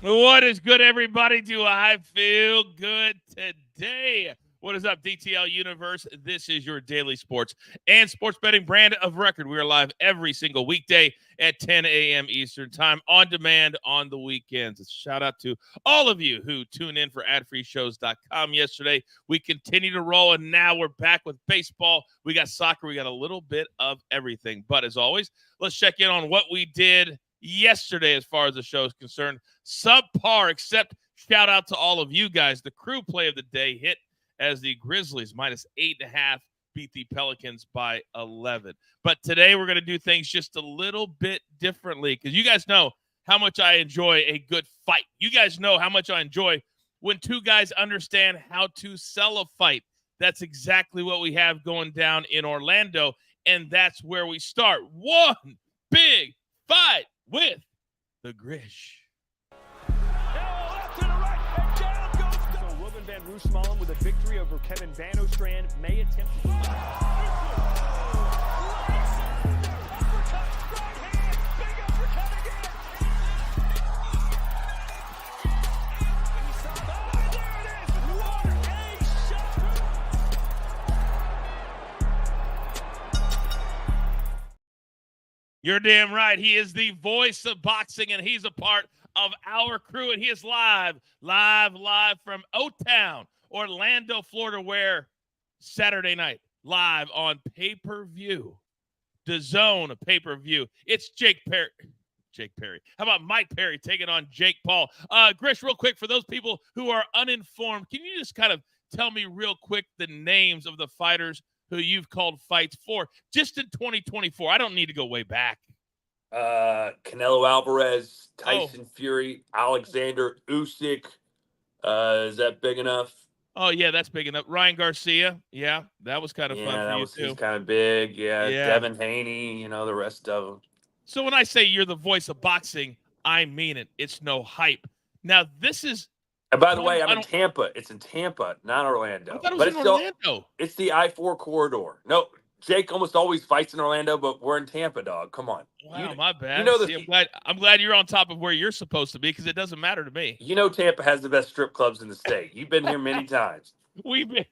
What is good, everybody? Do I feel good today? What is up, DTL Universe? This is your daily sports and sports betting brand of record. We are live every single weekday at 10 a.m. Eastern Time, on demand on the weekends. A shout out to all of you who tuned in for adfreeshows.com yesterday. We continue to roll, and now we're back with baseball. We got soccer. We got a little bit of everything. But as always, let's check in on what we did yesterday as far as the show is concerned. Subpar, except shout out to all of you guys. The crew play of the day hit as the Grizzlies -8.5 beat the Pelicans by 11. But today we're going to do things just a little bit differently because you guys know how much I enjoy a good fight. You guys know how much I enjoy when two guys understand how to sell a fight. That's exactly what we have going down in Orlando, and that's where we start. One big fight with the Grish. So Ruben Van Roosmalen with a victory over Kevin Van Ostrand may attempt to... You're damn right. He is the voice of boxing, and he's a part of our crew, and he is live from O-Town, Orlando, Florida, where Saturday night, live on pay-per-view, DAZN pay-per-view. It's Jake Perry. How about Mike Perry taking on Jake Paul? Grish, real quick, for those people who are uninformed, can you just kind of tell me real quick the names of the fighters who you've called fights for just in 2024? I don't need to go way back. Canelo Alvarez, Tyson Fury, Alexander Usyk. Is that big enough? Oh, yeah, that's big enough. Ryan Garcia. Yeah, that was kind of fun for you, too. He's kind of big. Yeah, Devin Haney, the rest of them. So when I say you're the voice of boxing, I mean it. It's no hype. Now, this is... And by the way, I'm in Tampa. It's in Tampa, not Orlando. I thought it was in Orlando. It's the I-4 corridor. No, Jake almost always fights in Orlando, but we're in Tampa, dog. Come on. Wow, my bad. See, I'm glad you're on top of where you're supposed to be because it doesn't matter to me. Tampa has the best strip clubs in the state. You've been here many times. We may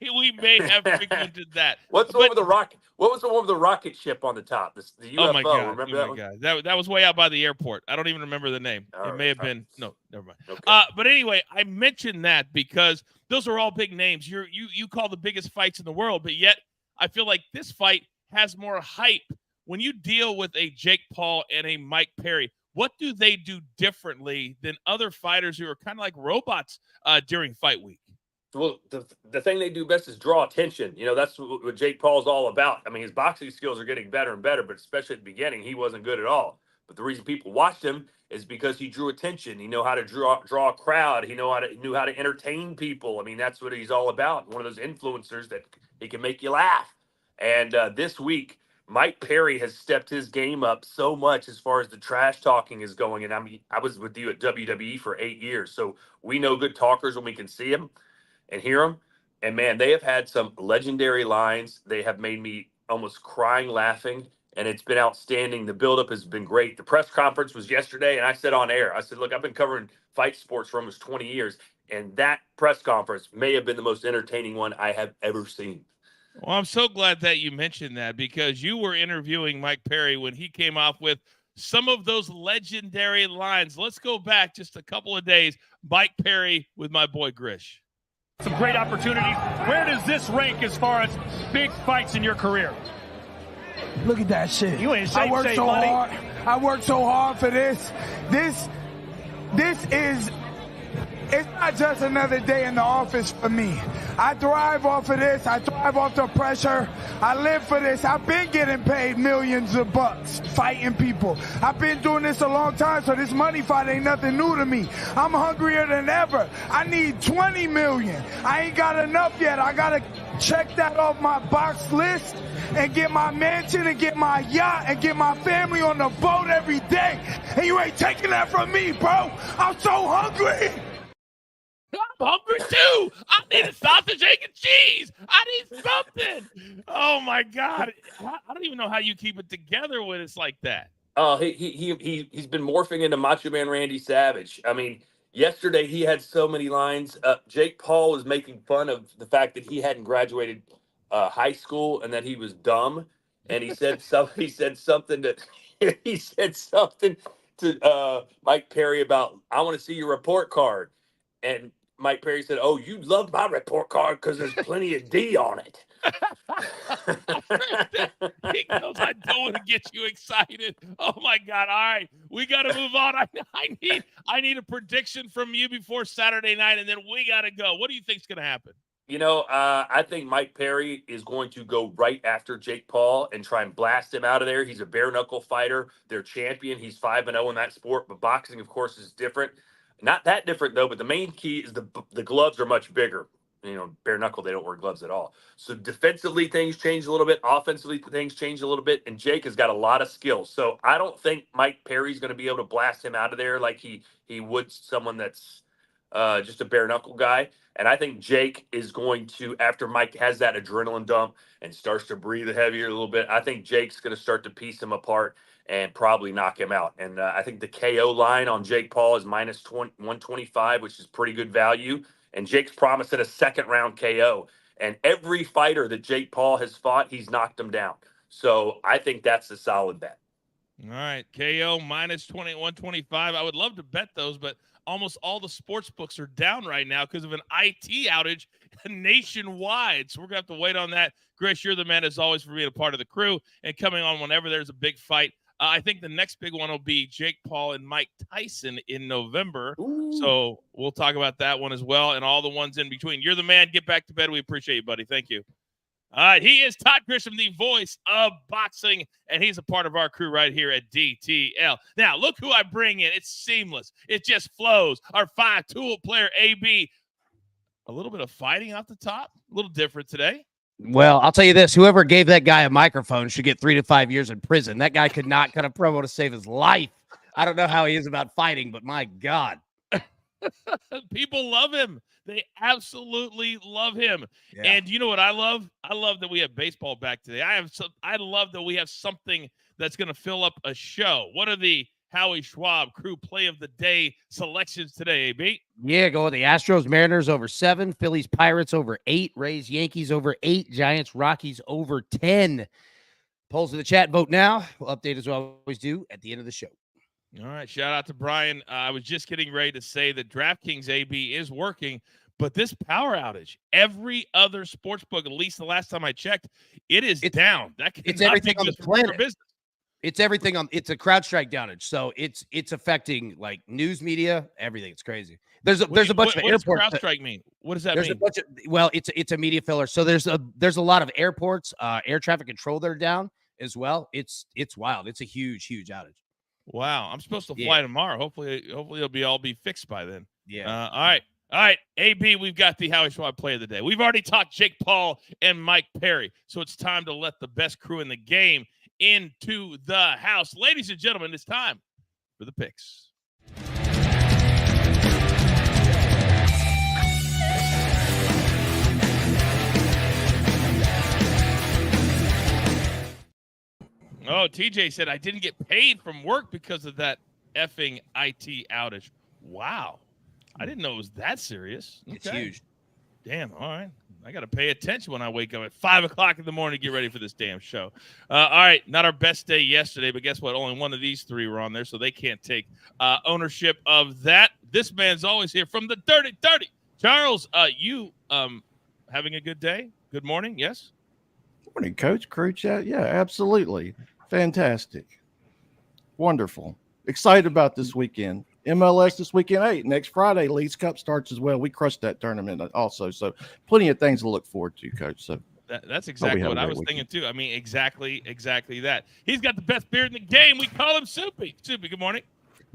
have frequented that. What's the one with the rocket? What was the one with the rocket ship on the top? The UFO. Oh my God! Remember that one? God. That was way out by the airport. I don't even remember the name. It may have been no. Never mind. Okay. But anyway, I mentioned that because those are all big names. You call the biggest fights in the world, but yet I feel like this fight has more hype. When you deal with a Jake Paul and a Mike Perry, what do they do differently than other fighters who are kind of like robots during fight week? Well, the thing they do best is draw attention. That's what Jake Paul's all about. I mean, his boxing skills are getting better and better, but especially at the beginning, he wasn't good at all. But the reason people watched him is because he drew attention. He knew how to draw a crowd. He knew how to entertain people. I mean, that's what he's all about. One of those influencers that he can make you laugh. And this week, Mike Perry has stepped his game up so much as far as the trash talking is going. And I mean, I was with you at WWE for 8 years, so we know good talkers when we can see them and hear them. And man, they have had some legendary lines. They have made me almost crying laughing, and it's been outstanding. The buildup has been great. The press conference was yesterday, and I said on air, I said, look, I've been covering fight sports for almost 20 years, and that press conference may have been the most entertaining one I have ever seen. Well, I'm so glad that you mentioned that because you were interviewing Mike Perry when he came off with some of those legendary lines. Let's go back just a couple of days. Mike Perry with my boy Grish. Some great opportunities. Where does this rank as far as big fights in your career? Look at that shit. You ain't safe, I worked so buddy. hard. I worked so hard for this. This is, it's not just another day in the office for me. I thrive off of this. I thrive off the pressure. I live for this. I've been getting paid millions of bucks fighting people. I've been doing this a long time, so this money fight ain't nothing new to me. I'm hungrier than ever. I need 20 million. I ain't got enough yet. I gotta check that off my box list and get my mansion and get my yacht and get my family on the boat every day. And you ain't taking that from me, bro. I'm so hungry. I'm hungry too. I need a sausage, egg, and cheese. I need something. Oh my God. I don't even know how you keep it together when it's like that. He's been morphing into Macho Man Randy Savage. I mean, Yesterday, he had so many lines. Jake Paul was making fun of the fact that he hadn't graduated high school and that he was dumb. And he said he said something to Mike Perry about, I want to see your report card. And Mike Perry said, "Oh, you love my report card because there's plenty of D on it." He goes, "I don't want to get you excited." Oh my God! All right, we got to move on. I need a prediction from you before Saturday night, and then we got to go. What do you think's going to happen? I think Mike Perry is going to go right after Jake Paul and try and blast him out of there. He's a bare knuckle fighter. They're champion. He's 5-0 in that sport, but boxing, of course, is different. Not that different though, but the main key is the gloves are much bigger. Bare knuckle, they don't wear gloves at all. So defensively, things change a little bit. Offensively, things change a little bit. And Jake has got a lot of skills. So I don't think Mike Perry's going to be able to blast him out of there like he would someone that's just a bare knuckle guy. And I think Jake is going to, after Mike has that adrenaline dump and starts to breathe heavier a little bit, I think Jake's going to start to piece him apart and probably knock him out. And I think the KO line on Jake Paul is minus 125, which is pretty good value. And Jake's promising a second round KO. And every fighter that Jake Paul has fought, he's knocked him down. So I think that's a solid bet. All right, KO minus 125. I would love to bet those, but almost all the sports books are down right now because of an IT outage nationwide. So we're going to have to wait on that. Chris, you're the man, as always, for being a part of the crew and coming on whenever there's a big fight. I think the next big one will be Jake Paul and Mike Tyson in November. Ooh. So we'll talk about that one as well and all the ones in between. You're the man. Get back to bed. We appreciate you, buddy. Thank you. All right, he is Todd Grisham, the voice of boxing, and he's a part of our crew right here at DTL. Now, look who I bring in. It's seamless. It just flows. Our 5-tool player, AB. A little bit of fighting off the top. A little different today. Well, I'll tell you this. Whoever gave that guy a microphone should get 3 to 5 years in prison. That guy could not cut a promo to save his life. I don't know how he is about fighting, but my God. People love him. They absolutely love him. Yeah. And you know what I love? I love that we have baseball back today. I love that we have something that's going to fill up a show. What are the Howie Schwab crew play of the day selections today, AB? Yeah, go with the Astros, Mariners over 7, Phillies, Pirates over 8, Rays, Yankees over 8, Giants, Rockies over 10. Polls in the chat, vote now. We'll update as we always do at the end of the show. All right, shout out to Brian. I was just getting ready to say that DraftKings AB is working, but this power outage, every other sports book, at least the last time I checked, it's down. It's everything on the planet. It's everything on. It's a CrowdStrike downage, so it's affecting like news media, everything. It's crazy. There's a bunch of airports. What does CrowdStrike mean? What does that mean? It's a media filler. So there's a lot of airports, air traffic control that are down as well. It's wild. It's a huge outage. Wow, I'm supposed to fly tomorrow. Hopefully it'll all be fixed by then. Yeah. All right. AB, we've got the Howie Schwab play of the day. We've already talked Jake Paul and Mike Perry, so it's time to let the best crew in the game into the house. Ladies and gentlemen, it's time for the picks. Oh, TJ said, I didn't get paid from work because of that effing IT outage. Wow. I didn't know it was that serious. Okay. It's huge. Damn. All right. I got to pay attention when I wake up at 5 o'clock in the morning to get ready for this damn show. All right. Not our best day yesterday, but guess what? Only one of these 3 were on there, so they can't take ownership of that. This man's always here from the Dirty. Charles, you having a good day? Good morning. Yes? Good morning, Coach. Crew chat. Yeah, absolutely. Fantastic. Wonderful. Excited about this weekend. MLS this weekend. Hey, next Friday, Leeds Cup starts as well. We crushed that tournament also. So plenty of things to look forward to, Coach. So that's exactly what I was thinking, too. I mean, exactly that. He's got the best beard in the game. We call him Soupy. Soupy, good morning.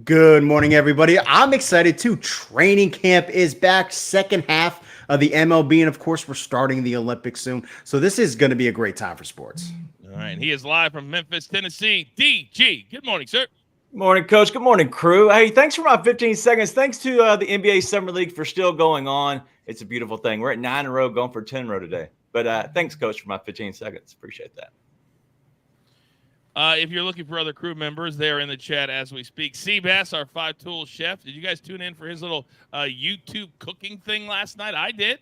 Good morning, everybody. I'm excited, too. Training camp is back, second half of the MLB. And, of course, we're starting the Olympics soon. So this is going to be a great time for sports. All right. He is live from Memphis, Tennessee. DG, good morning, sir. Morning, Coach. Good morning, crew. Hey, thanks for my 15 seconds. Thanks to the NBA Summer League for still going on. It's a beautiful thing. We're at 9 in a row, going for 10 in a row today. But thanks, Coach, for my 15 seconds. Appreciate that. If you're looking for other crew members, they are in the chat as we speak. Seabass, our 5-tool chef. Did you guys tune in for his little YouTube cooking thing last night? I did.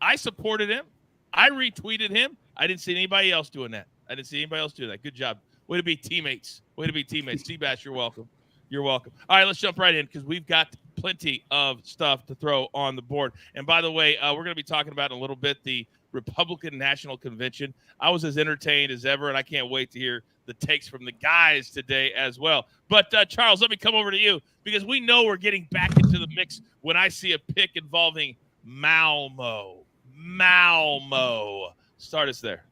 I supported him. I retweeted him. I didn't see anybody else doing that. Good job. Way to be teammates. Seabass, you're welcome. You're welcome. All right, let's jump right in because we've got plenty of stuff to throw on the board. And by the way, we're going to be talking about in a little bit the Republican National Convention. I was as entertained as ever, and I can't wait to hear the takes from the guys today as well. But, Charles, let me come over to you because we know we're getting back into the mix when I see a pick involving Malmo. Start us there.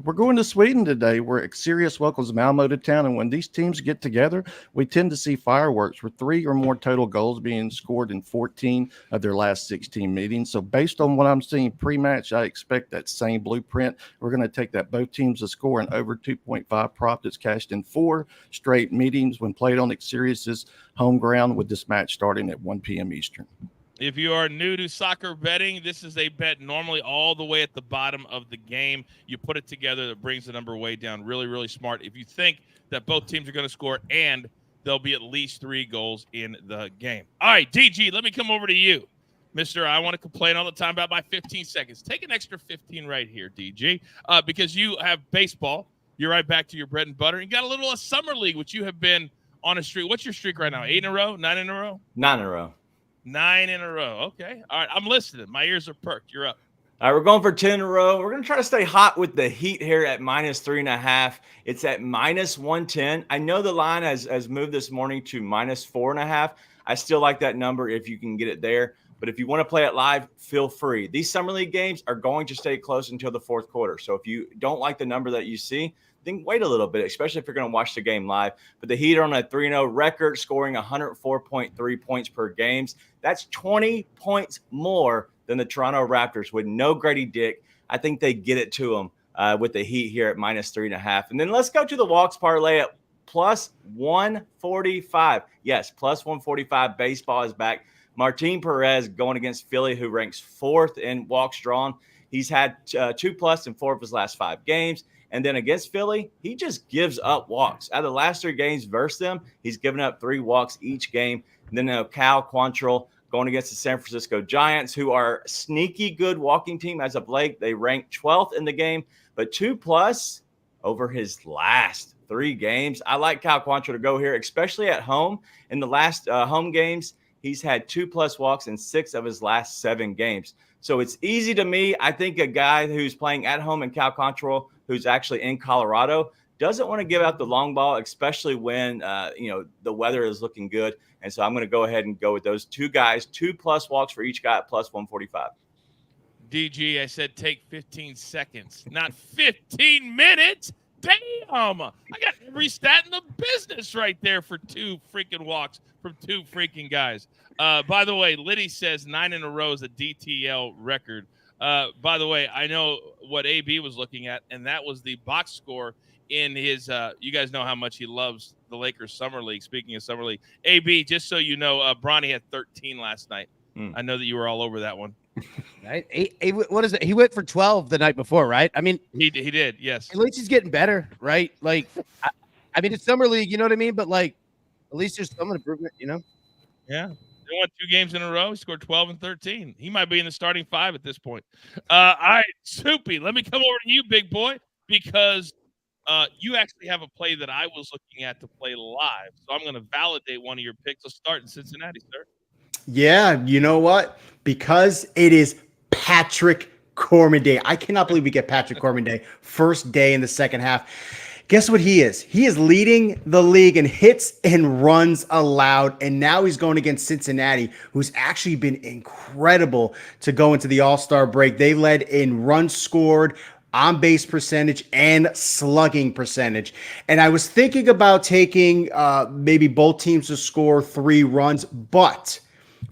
We're going to Sweden today, where Sirius welcomes Malmo to town. And when these teams get together, we tend to see fireworks with 3 or more total goals being scored in 14 of their last 16 meetings. So based on what I'm seeing pre-match, I expect that same blueprint. We're going to take that both teams to score an over 2.5 prop that's cashed in 4 straight meetings when played on Sirius's home ground, with this match starting at 1 p.m. Eastern. If you are new to soccer betting, this is a bet normally all the way at the bottom of the game. You put it together, that brings the number way down. Really, really smart. If you think that both teams are going to score and there'll be at least 3 goals in the game. All right, DG, let me come over to you. Mister, I want to complain all the time about my 15 seconds. Take an extra 15 right here, DG, because you have baseball. You're right back to your bread and butter. And got a little summer league, which you have been on a streak. What's your streak right now? 8 in a row? 9 in a row? 9 in a row. 9 in a row. Okay. All right. I'm listening. My ears are perked. You're up. All right, we're going for 10 in a row. We're going to try to stay hot with the Heat here at -3.5. It's at -110. I know the line has moved this morning to -4.5. I still like that number if you can get it there. But if you want to play it live, feel free. These summer league games are going to stay close until the 4th quarter. So if you don't like the number that you see, then wait a little bit, especially if you're going to watch the game live. But the Heat are on a 3-0 record, scoring 104.3 points per game. That's 20 points more than the Toronto Raptors with no Grady Dick. I think they get it to them with the Heat here at -3.5. And then let's go to the walks parlay at +145. Yes, +145. Baseball is back. Martin Perez going against Philly, who ranks 4th in walks drawn. He's had 2+ in 4 of his last 5 games. And then against Philly, he just gives up walks. Out of the last 3 games versus them, he's given up 3 walks each game. And then Cal Quantrill going against the San Francisco Giants, who are a sneaky good walking team as of late. They rank 12th in the game, but 2+ over his last 3 games. I like Cal Quantrill to go here, especially at home. In the last home games, he's had 2+ walks in 6 of his last 7 games. So it's easy to me. I think a guy who's playing at home in Cal Quantrill, who's actually in Colorado, doesn't want to give out the long ball, especially when the weather is looking good. And so I'm going to go ahead and go with those 2 guys, 2+ walks for each guy at +145. DG, I said take 15 seconds, not 15 minutes. Damn, I got every stat in the business right there for 2 freaking walks from 2 freaking guys. By the way, Liddy says 9 in a row is a DTL record. By the way, I know what AB was looking at, and that was the box score in his you guys know how much he loves the Lakers Summer League. Speaking of Summer League, AB, just so you know, Bronny had 13 last night. I know that you were all over that one. Right? What is it? He went for 12 the night before, right? I mean, he did, yes. At least he's getting better, right? Like, I mean, it's Summer League, you know what I mean? But, like, at least there's some improvement, you know? Yeah. They won 2 games in a row. He scored 12 and 13. He might be in the starting 5 at this point. All right, Soupy, let me come over to you, big boy, because you actually have a play that I was looking at to play live. So I'm going to validate one of your picks. Let's start in Cincinnati, sir. Yeah, you know what? Because it is Patrick Corman Day. I cannot believe we get Patrick Corman Day first day in the second half. Guess what he is? He is leading the league in hits and runs allowed, and now he's going against Cincinnati, who's actually been incredible to go into the All-Star break. They led in runs scored, on-base percentage, and slugging percentage. And I was thinking about taking maybe both teams to score 3 runs, but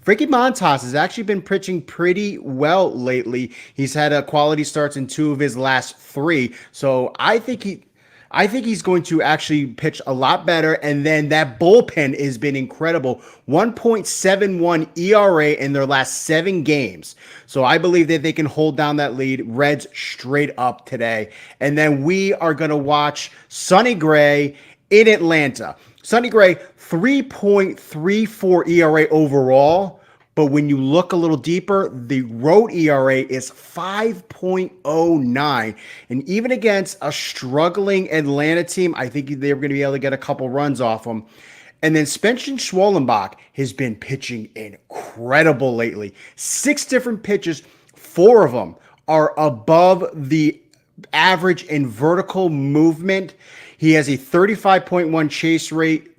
Frankie Montas has actually been pitching pretty well lately. He's had quality starts in 2 of his last 3. So I think I think he's going to actually pitch a lot better. And then that bullpen has been incredible. 1.71 ERA in their last 7 games. So I believe that they can hold down that lead. Reds straight up today. And then we are going to watch Sonny Gray in Atlanta. Sonny Gray, 3.34 ERA overall. But when you look a little deeper, the road ERA is 5.09. And even against a struggling Atlanta team, I think they're going to be able to get a couple runs off them. And then Spencer Schwellenbach has been pitching incredible lately. 6 different pitches, 4 of them are above the average in vertical movement. He has a 35.1 chase rate.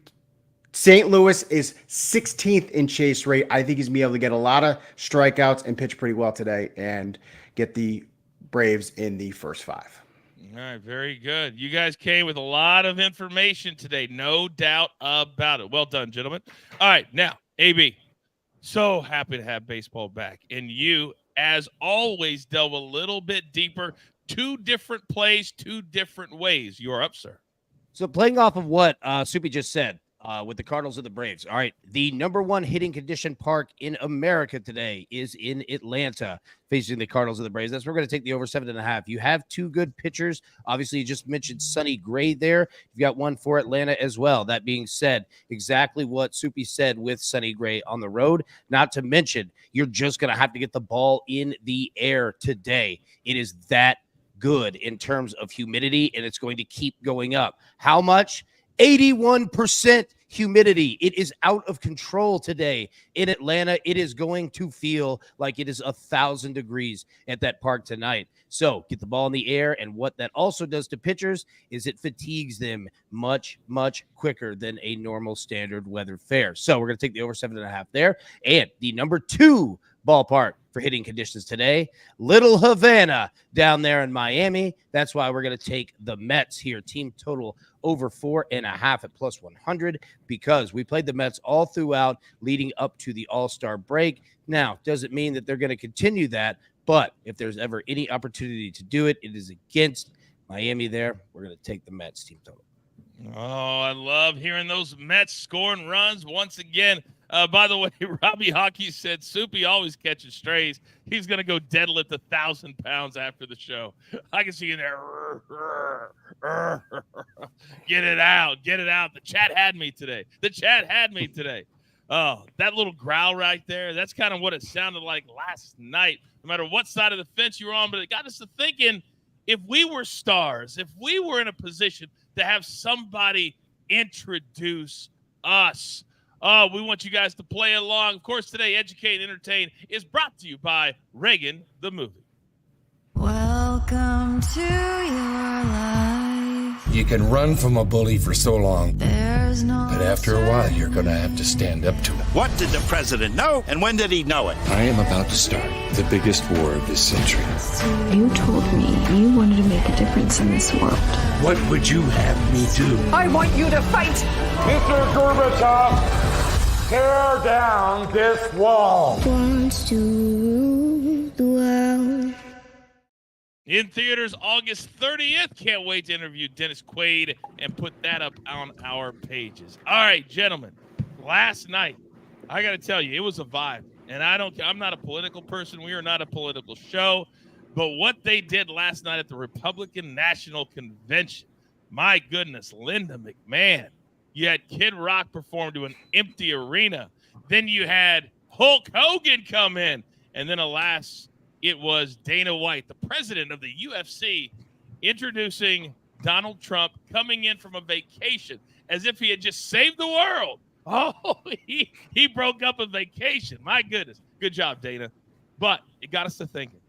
St. Louis is 16th in chase rate. I think he's going to be able to get a lot of strikeouts and pitch pretty well today and get the Braves in the first 5. All right, very good. You guys came with a lot of information today, no doubt about it. Well done, gentlemen. All right, now, AB, so happy to have baseball back. And you, as always, delve a little bit deeper. 2 different plays, 2 different ways. You're up, sir. So playing off of what Soupy just said, with the Cardinals and the Braves. All right. The number 1 hitting condition park in America today is in Atlanta, facing the Cardinals and the Braves. That's where we're going to take the over 7.5. You have 2 good pitchers. Obviously, you just mentioned Sonny Gray there. You've got one for Atlanta as well. That being said, exactly what Soupy said with Sonny Gray on the road. Not to mention, you're just going to have to get the ball in the air today. It is that good in terms of humidity, and it's going to keep going up. How much? 81% humidity. It is out of control today in Atlanta. It is going to feel like it is 1,000 degrees at that park tonight. So get the ball in the air. And what that also does to pitchers is it fatigues them much, much quicker than a normal standard weather fare. So we're going to take the over 7.5 there. And the number 2 ballpark for hitting conditions today, Little Havana down there in Miami. That's why we're going to take the Mets here. Team total over 4.5 at plus 100, because we played the Mets all throughout leading up to the All-Star break. Now, doesn't mean that they're going to continue that, but if there's ever any opportunity to do it, it is against Miami there. We're going to take the Mets team total. Oh, I love hearing those Mets scoring runs once again. By the way, Robbie Hockey said Soupy always catches strays. He's going to go deadlift 1,000 pounds after the show. I can see you there. Get it out. Get it out. The chat had me today. Oh, that little growl right there, that's kind of what it sounded like last night, no matter what side of the fence you were on. But it got us to thinking, if we were stars, if we were in a position to have somebody introduce us, we want you guys to play along. Of course, today, Educate and Entertain is brought to you by Reagan the Movie. Welcome to your life. You can run from a bully for so long, There's no but after a while, you're going to have to stand up to him. What did the president know, and when did he know it? I am about to start the biggest war of this century. You told me you wanted to make a difference in this world. What would you have me do? I want you to fight! Mr. Gorbachev, tear down this wall. wants to rule the world. In theaters August 30th. Can't wait to interview Dennis Quaid and put that up on our pages. All right, gentlemen. Last night, I got to tell you, it was a vibe. And I'm not a political person. We are not a political show. But what they did last night at the Republican National Convention, my goodness, Linda McMahon. You had Kid Rock perform to an empty arena. Then you had Hulk Hogan come in. And then, alas, it was Dana White, the president of the UFC, introducing Donald Trump coming in from a vacation as if he had just saved the world. Oh, he broke up a vacation. My goodness. Good job, Dana. But it got us to thinking.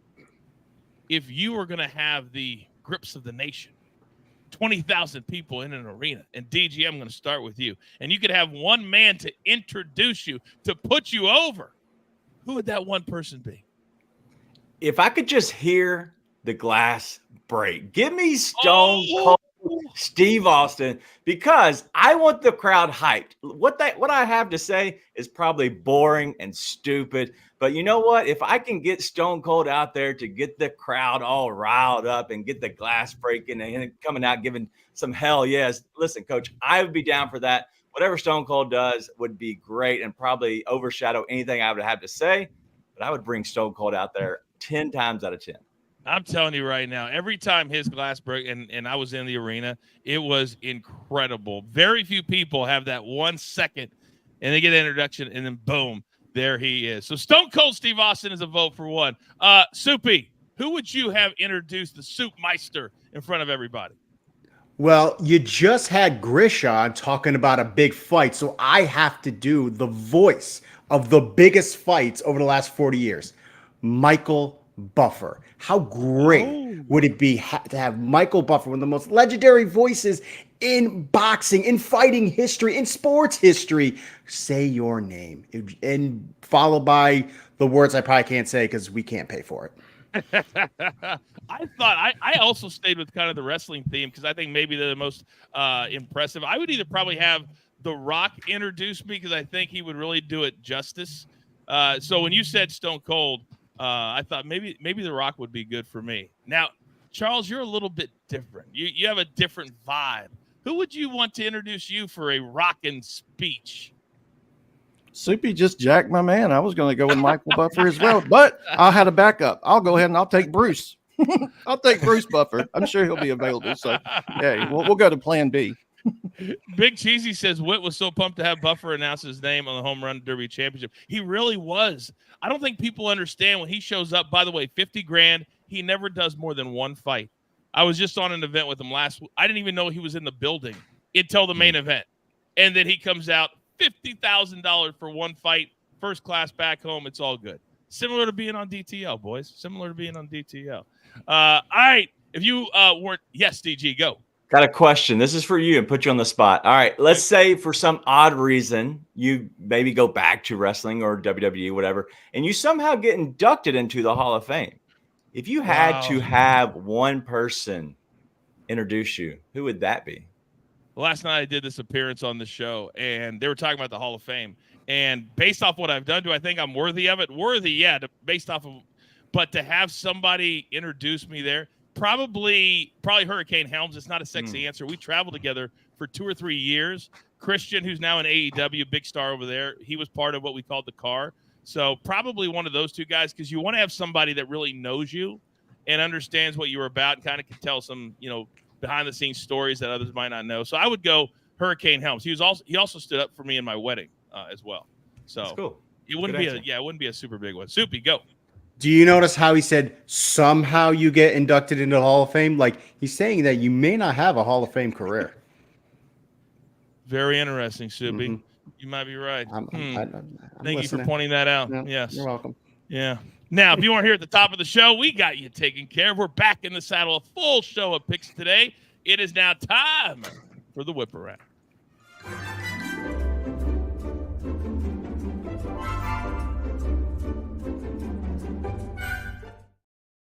If you were going to have the grips of the nation, 20,000 people in an arena, and DG, I'm going to start with you, and you could have one man to introduce you, to put you over, who would that one person be? If I could just hear the glass break, give me Stone Cold Steve Austin, because I want the crowd hyped. What I have to say is probably boring and stupid, but you know what? If I can get Stone Cold out there to get the crowd all riled up and get the glass breaking and coming out giving some hell yes. Listen, Coach, I would be down for that. Whatever Stone Cold does would be great and probably overshadow anything I would have to say. But I would bring Stone Cold out there 10 times out of 10. I'm telling you right now, every time his glass broke and I was in the arena, it was incredible. Very few people have that 1 second and they get an introduction and then boom, there he is. So Stone Cold Steve Austin is a vote for one. Soupy, who would you have introduced the Soup Meister in front of everybody? Well, you just had Grish on talking about a big fight, so I have to do the voice of the biggest fights over the last 40 years. Michael Buffer. How great would it be to have Michael Buffer, one of the most legendary voices in boxing, in fighting history, in sports history, say your name, and followed by the words I probably can't say because we can't pay for it. I also stayed with kind of the wrestling theme because I think maybe they're the most impressive. I would either probably have The Rock introduce me because I think he would really do it justice. So when you said Stone Cold, I thought maybe The Rock would be good for me. Now, Charles, you're a little bit different. You have a different vibe. Who would you want to introduce you for a rockin' speech? Soupy just jacked my man. I was going to go with Michael Buffer as well, but I had a backup. I'll go ahead and I'll take Bruce. I'll take Bruce Buffer. I'm sure he'll be available. So, yeah, we'll go to plan B. Big Cheesy says Witt was so pumped to have Buffer announce his name on the Home Run Derby Championship. He really was. I don't think people understand when he shows up. By the way, 50 grand. He never does more than one fight. I was just on an event with him last week. I didn't even know he was in the building until the main event. And then he comes out $50,000 for one fight, first class back home. It's all good. Similar to being on DTL, boys. Similar to being on DTL. All right. If you weren't, yes, DG, go. Got a question. This is for you and put you on the spot. All right. Let's say for some odd reason you maybe go back to wrestling or WWE, whatever, and you somehow get inducted into the Hall of Fame. If you had to have one person introduce you, who would that be? Last night I did this appearance on the show, and they were talking about the Hall of Fame. And based off what I've done, do I think I'm worthy of it? Worthy, yeah, based off of – but to have somebody introduce me there, probably Hurricane Helms. It's not a sexy answer. We traveled together for 2 or 3 years. Christian, who's now in AEW, big star over there, he was part of what we called the car. So probably one of those two guys, because you want to have somebody that really knows you and understands what you're about and kind of can tell some, behind-the-scenes stories that others might not know. So I would go Hurricane Helms. He also stood up for me in my wedding as well. So that's cool. It wouldn't be a super big one. Soupy, go. Do you notice how he said somehow you get inducted into the Hall of Fame? Like he's saying that you may not have a Hall of Fame career. Very interesting, Soupy. Mm-hmm. You might be right. I'm Thank you for pointing that out. Yeah, yes. You're welcome. Yeah. Now, if you weren't here at the top of the show, we got you taken care of. We're back in the saddle. A full show of picks today. It is now time for the whip around.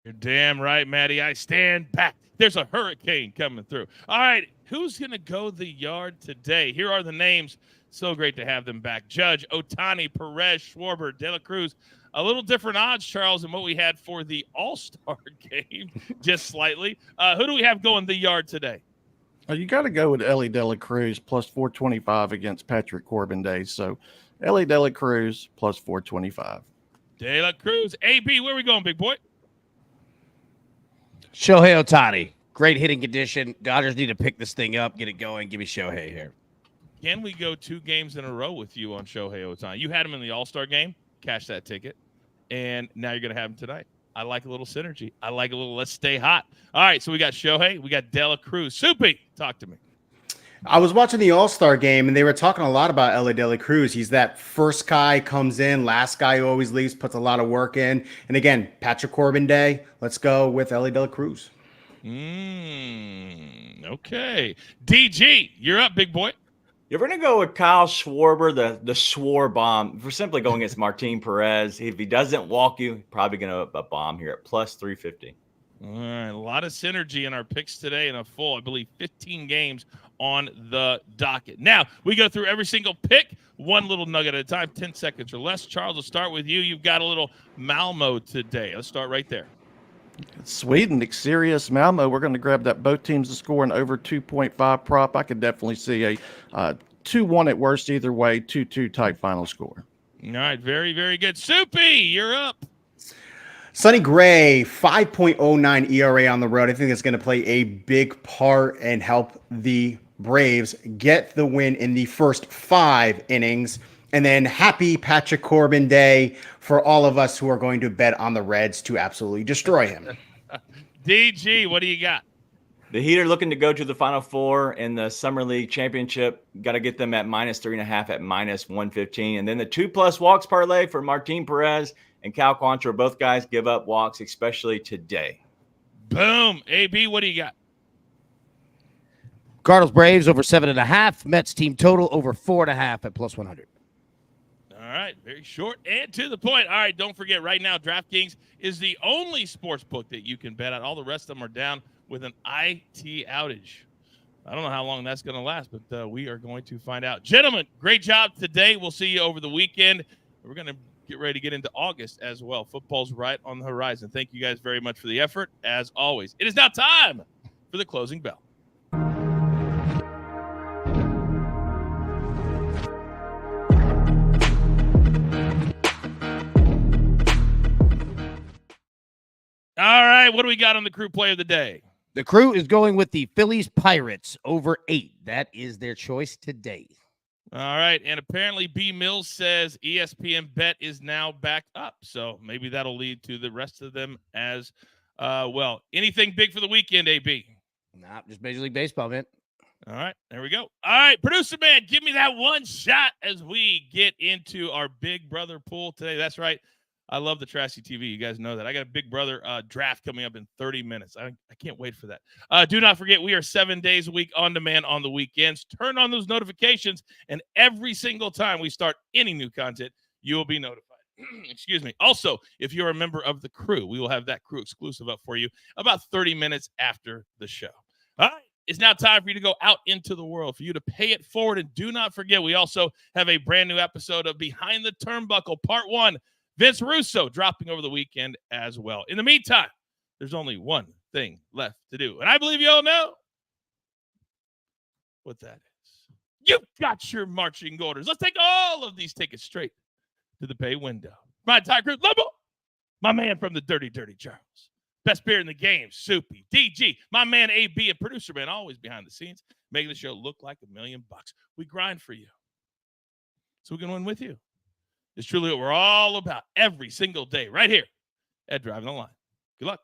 You're damn right, Maddie. I stand back. There's a hurricane coming through. All right, who's going to go the yard today? Here are the names. So great to have them back. Judge, Otani, Perez, Schwarber, De La Cruz. A little different odds, Charles, than what we had for the All-Star game, just slightly. Who do we have going the yard today? You got to go with Ellie De La Cruz plus 425 against Patrick Corbin Days. So Ellie De La Cruz plus 425. De La Cruz. AB, where are we going, big boy? Shohei Otani. Great hitting condition. Dodgers need to pick this thing up, get it going. Give me Shohei here. Can we go 2 games in a row with you on Shohei Otani? You had him in the All-Star game. Cash that ticket. And now you're going to have him tonight. I like a little synergy. I like a little let's stay hot. All right, so we got Shohei. We got De La Cruz. Soupy, talk to me. I was watching the All-Star game, and they were talking a lot about Ellie De La Cruz. He's that first guy comes in, last guy who always leaves, puts a lot of work in. And again, Patrick Corbin Day. Let's go with Ellie De La Cruz. Okay. DG, you're up, big boy. You're going to go with Kyle Schwarber, the Schwar bomb, for simply going against Martin Perez. If he doesn't walk you, probably going to bomb here at plus 350. All right, a lot of synergy in our picks today and a full, I believe, 15 games on the docket. Now, we go through every single pick, one little nugget at a time, 10 seconds or less. Charles, we'll start with you. You've got a little Malmo today. Let's start right there. Sweden, Serious Malmo. We're going to grab that both teams to score an over 2.5 prop. I could definitely see a 2-1 at worst either way, 2-2 type final score. All right, very, very good. Soupy, you're up. Sonny Gray, 5.09 ERA on the road. I think that's going to play a big part and help the Braves get the win in the first 5 innings. And then happy Patrick Corbin Day for all of us who are going to bet on the Reds to absolutely destroy him. DG, what do you got? The Heat are looking to go to the Final Four in the Summer League Championship. Got to get them at -3.5 at -115. And then the 2+ walks parlay for Martin Perez and Cal Quantrill. Both guys give up walks, especially today. Boom. AB, what do you got? Cardinals Braves over 7.5. Mets team total over 4.5 at +100. All right, very short and to the point. All right, don't forget, right now, DraftKings is the only sports book that you can bet on. All the rest of them are down with an IT outage. I don't know how long that's going to last, but we are going to find out. Gentlemen, great job today. We'll see you over the weekend. We're going to get ready to get into August as well. Football's right on the horizon. Thank you guys very much for the effort, as always. It is now time for the closing bell. All right, what do we got on the crew play of the day? The crew is going with the Phillies Pirates over 8. That is their choice today. All right, and apparently B. Mills says ESPN Bet is now back up, so maybe that'll lead to the rest of them as well. Anything big for the weekend, AB? Nah, just Major League Baseball, man. All right, there we go. All right, producer man, give me that one shot as we get into our Big Brother pool today. That's right. I love the Trashy TV. You guys know that. I got a Big Brother draft coming up in 30 minutes. I can't wait for that. Do not forget, we are 7 days a week on demand on the weekends. Turn on those notifications, and every single time we start any new content, you will be notified. Excuse me. Also, if you're a member of the crew, we will have that crew exclusive up for you about 30 minutes after the show. All right. It's now time for you to go out into the world, for you to pay it forward. And do not forget, we also have a brand new episode of Behind the Turnbuckle, Part 1. Vince Russo dropping over the weekend as well. In the meantime, there's only one thing left to do. And I believe you all know what that is. You've got your marching orders. Let's take all of these tickets straight to the pay window. My entire crew, Lobo, my man from the Dirty Charles. Best beer in the game, Soupy, DG, my man AB, and producer man, always behind the scenes, making the show look like $1 million. We grind for you, so we can win with you. It's truly what we're all about every single day right here at Driving the Line. Good luck.